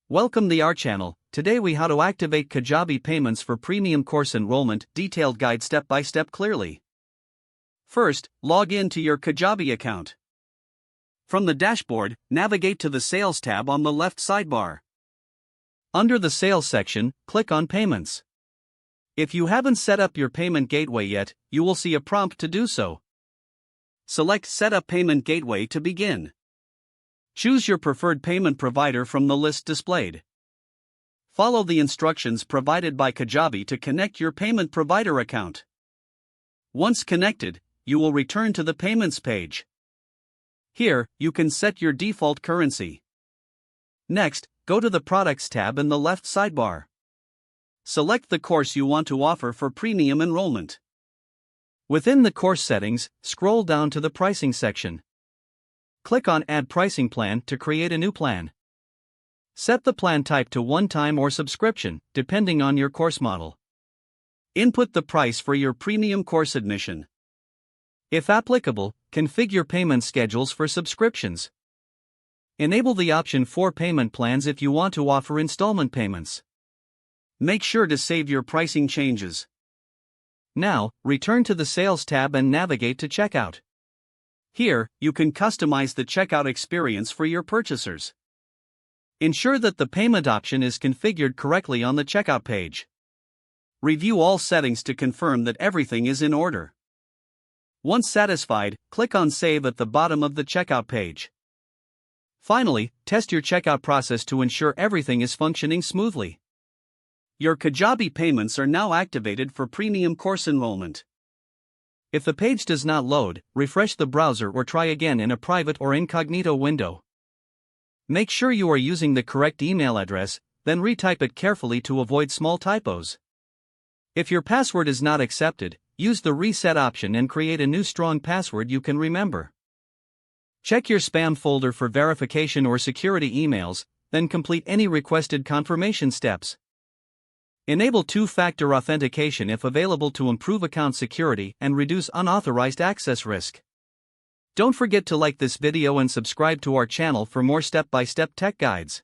Welcome to our channel. Today we how to activate Kajabi payments for premium course enrollment, detailed guide step by step clearly. First, log in to your Kajabi account. From the dashboard, navigate to the Sales tab on the left sidebar. Under the Sales section, click on Payments. If you haven't set up your payment gateway yet, you will see a prompt to do so. Select Set up Payment Gateway to begin. Choose your preferred payment provider from the list displayed. Follow the instructions provided by Kajabi to connect your payment provider account. Once connected, you will return to the Payments page. Here, you can set your default currency. Next, go to the Products tab in the left sidebar. Select the course you want to offer for premium enrollment. Within the course settings, scroll down to the Pricing section. Click on Add Pricing Plan to create a new plan. Set the plan type to one-time or subscription, depending on your course model. Input the price for your premium course admission. If applicable, configure payment schedules for subscriptions. Enable the option for payment plans if you want to offer installment payments. Make sure to save your pricing changes. Now, return to the Sales tab and navigate to Checkout. Here, you can customize the checkout experience for your purchasers. Ensure that the payment option is configured correctly on the checkout page. Review all settings to confirm that everything is in order. Once satisfied, click on Save at the bottom of the checkout page. Finally, test your checkout process to ensure everything is functioning smoothly. Your Kajabi payments are now activated for premium course enrollment. If the page does not load, refresh the browser or try again in a private or incognito window. Make sure you are using the correct email address, then retype it carefully to avoid small typos. If your password is not accepted, use the Reset option and create a new strong password you can remember. Check your spam folder for verification or security emails, then complete any requested confirmation steps. Enable two-factor authentication if available to improve account security and reduce unauthorized access risk. Don't forget to like this video and subscribe to our channel for more step-by-step tech guides.